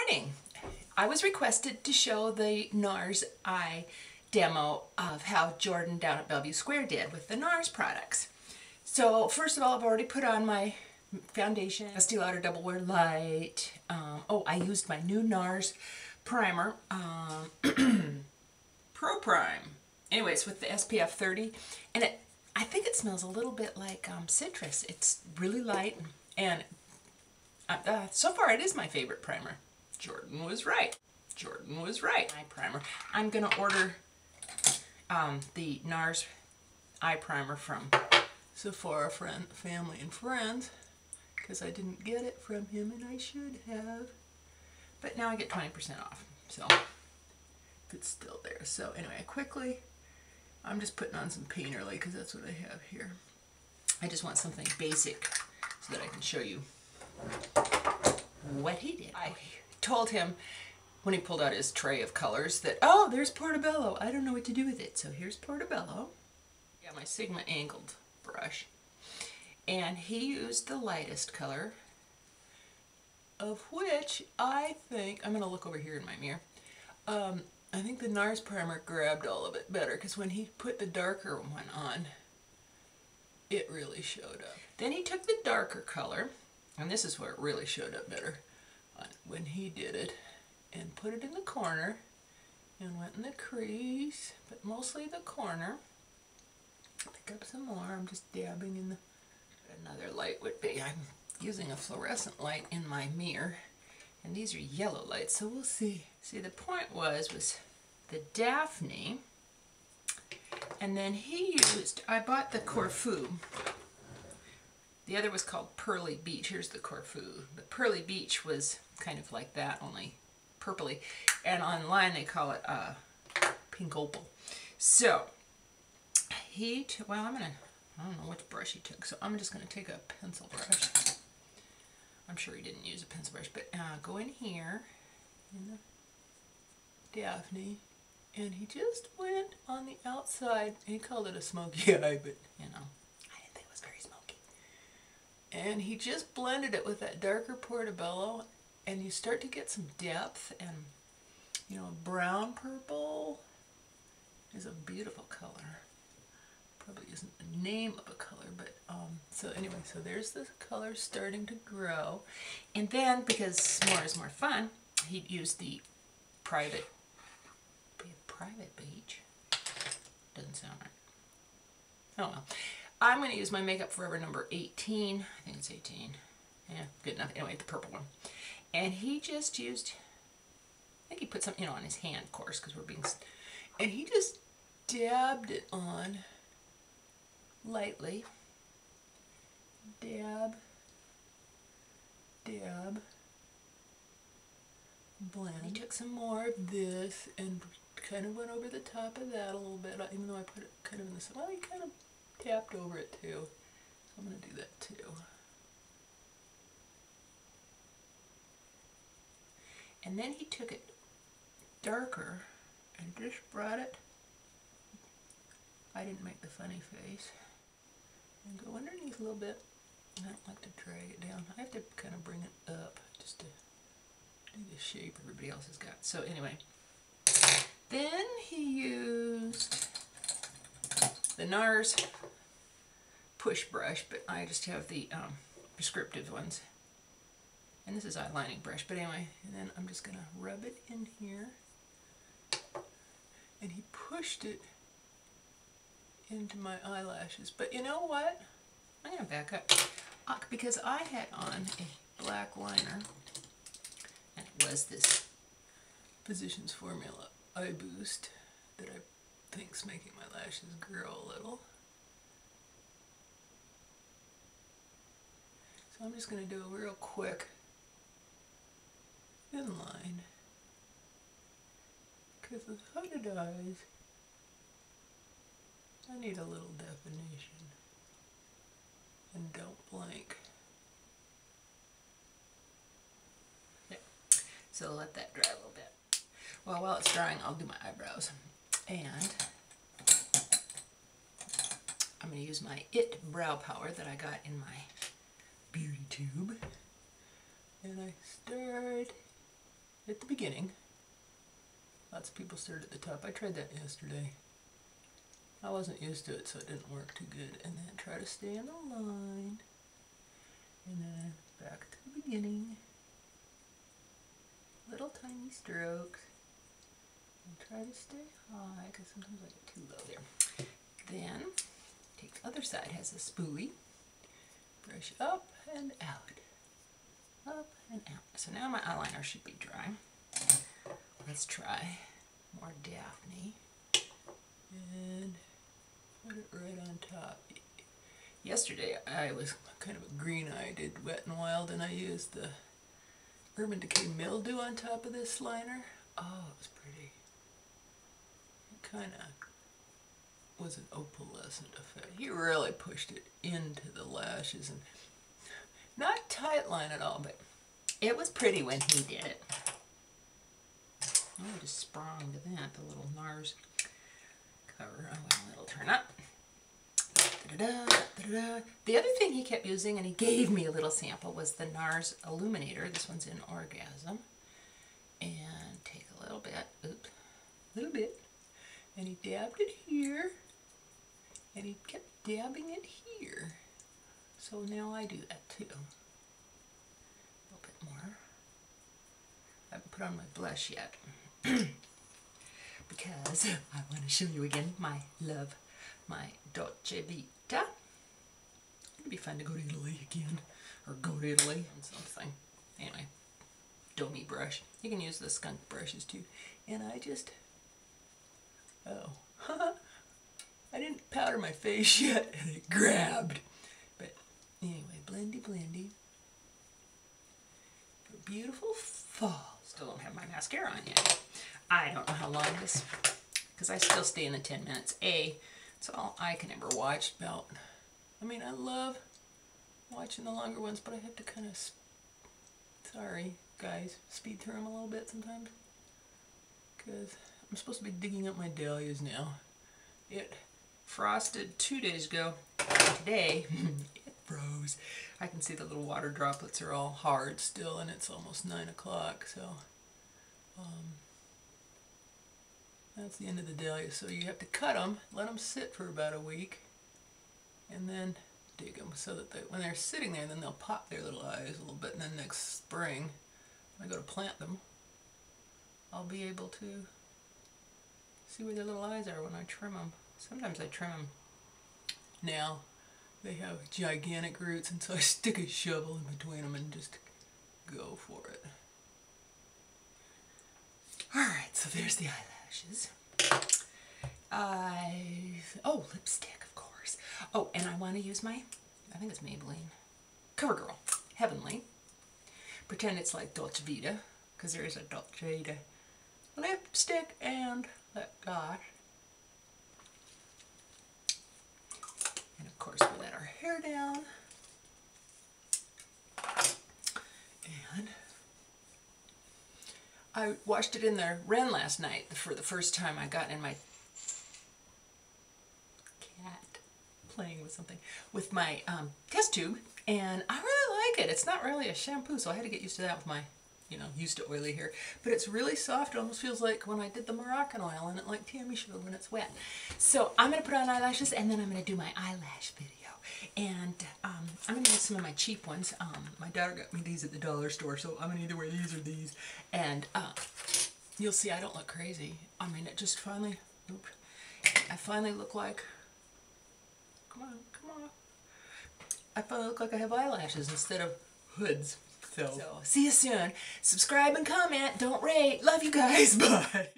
morning. I was requested to show the NARS eye demo of how Jordan down at Bellevue Square did with the NARS products. So first of all, I've already put on my foundation, Estee Lauder Double Wear Light. I used my new NARS primer, Pro Prime. Anyway, it's with the SPF 30, and I think it smells a little bit like citrus. It's really light, and so far it is my favorite primer. Jordan was right. Jordan was right. Eye primer. I'm going to order the NARS eye primer from Sephora Family and Friends because I didn't get it from him and I should have. But now I get 20% off. So if it's still there. So anyway, quickly, I'm just putting on some Painterly because that's what I have here. I just want something basic so that I can show you what he did. I told him when he pulled out his tray of colors that, oh, there's Portobello. I don't know what to do with it. So here's Portobello. Yeah, my Sigma angled brush. And he used the lightest color, of which I think, I'm going to look over here in my mirror. I think the NARS primer grabbed all of it better because when he put the darker one on, it really showed up. Then he took the darker color, and this is where it really showed up better when he did it, and put it in the corner and went in the crease, but mostly the corner. Pick up some more. I'm just dabbing in another light would be. I'm using a fluorescent light in my mirror, and these are yellow lights, so we'll see. See, the point was the Daphne, and then he used, I bought the Corfu. The other was called Pearly Beach. Here's the Corfu. The Pearly Beach was kind of like that, only purpley. And online they call it pink opal. So, I don't know which brush he took, so I'm just going to take a pencil brush. I'm sure he didn't use a pencil brush, but go in here, in the Daphne, and he just went on the outside. He called it a smoky eye, but, you know, I didn't think it was very smoky. And he just blended it with that darker Portobello, and you start to get some depth, and, you know, brown purple is a beautiful color. Probably isn't the name of a color, but so anyway, so there's the color starting to grow. And then, because more is more fun, he used the private beach. Doesn't sound right. Oh well. I'm going to use my Makeup Forever number 18. I think it's 18. Yeah, good enough. Anyway, the purple one. And he just used, I think he put some, you know, on his hand, of course, because we're being, and he just dabbed it on lightly. Dab, dab, blend. He took some more of this and kind of went over the top of that a little bit, even though I put it kind of in this, well, he kind of tapped over it too. I'm going to do that too. And then he took it darker and just brought it, I didn't make the funny face, and go underneath a little bit. I don't like to drag it down. I have to kind of bring it up just to do the shape everybody else has got. So anyway, then he used the NARS push brush, but I just have the prescriptive ones. And this is eyelining brush, but anyway, and then I'm just going to rub it in here. And he pushed it into my eyelashes. But you know what? I'm going to back up. Because I had on a black liner, and it was this Physicians Formula Eye Boost that I think's making my lashes grow a little. So I'm just going to do a real quick thin line. Because with hooded eyes, I need a little definition. And don't blank. There. So let that dry a little bit. Well, while it's drying, I'll do my eyebrows. And I'm going to use my IT brow powder that I got in my beauty tube. And I start at the beginning. Lots of people started at the top. I tried that yesterday. I wasn't used to it, so it didn't work too good. And then try to stay in the line. And then back to the beginning. Little tiny strokes. And try to stay high, because sometimes I get too low there. Then, take the other side, has a spoolie. Brush up and out. Up and out. So now my eyeliner should be dry. Let's try more Daphne. And put it right on top. Yesterday I was kind of a green eye. I did Wet n Wild, and I used the Urban Decay Mildew on top of this liner. Oh, it was pretty. It kind of was an opalescent effect. He really pushed it into the lashes, and not tight line at all, but it was pretty when he did it. I just sprung to that, the little NARS cover. Oh well, it'll turn up. Da-da-da, da-da-da. The other thing he kept using, and he gave me a little sample, was the NARS Illuminator. This one's in Orgasm. And take a little bit, oops, a little bit, and he dabbed it here, and he kept dabbing it here. So now I do that too. A little bit more. I haven't put on my blush yet. Because I want to show you again my love, my Dolce Vita. It'd be fun to go to Italy again, or go to Italy and something. Anyway, Domi brush. You can use the skunk brushes too. And I just, oh, I didn't powder my face yet, and it grabbed. But anyway, blendy, blendy. For beautiful fall. Still don't have my mascara on yet. I don't know how long this, because I still stay in the 10 minutes. It's all I can ever watch about. I mean, I love watching the longer ones, but I have to kind of, sorry guys, speed through them a little bit sometimes. Because I'm supposed to be digging up my dahlias now. It frosted 2 days ago. Today, it froze. I can see the little water droplets are all hard still, and it's almost 9 o'clock, so that's the end of the dahlia. So you have to cut them, let them sit for about a week, and then dig them so that when they're sitting there, then they'll pop their little eyes a little bit, and then next spring, when I go to plant them, I'll be able to see where their little eyes are when I trim them. Sometimes I trim them now. They have gigantic roots, and so I stick a shovel in between them and just go for it. Alright, so there's the eyelashes. Oh, lipstick, of course. Oh, and I want to use my, I think it's Maybelline, CoverGirl, Heavenly. Pretend it's like Dolce Vita, because there is a Dolce Vita lipstick and lip gloss. And of course we let our hair down. And I washed it in the Ren last night for the first time. I got in my cat playing with something with my test tube, and I really like it. It's not really a shampoo, so I had to get used to that with my, used to oily hair. But it's really soft. It almost feels like when I did the Moroccan oil in it, like Tammy showed when it's wet. So I'm going to put on eyelashes, and then I'm going to do my eyelash video. And I'm going to use some of my cheap ones. My daughter got me these at the dollar store, so I'm going to either wear these or these. And you'll see I don't look crazy. I mean, it just finally, oops, I finally look like, come on. I finally look like I have eyelashes instead of hoods. So see you soon. Subscribe and comment. Don't rate. Love you guys. Bye.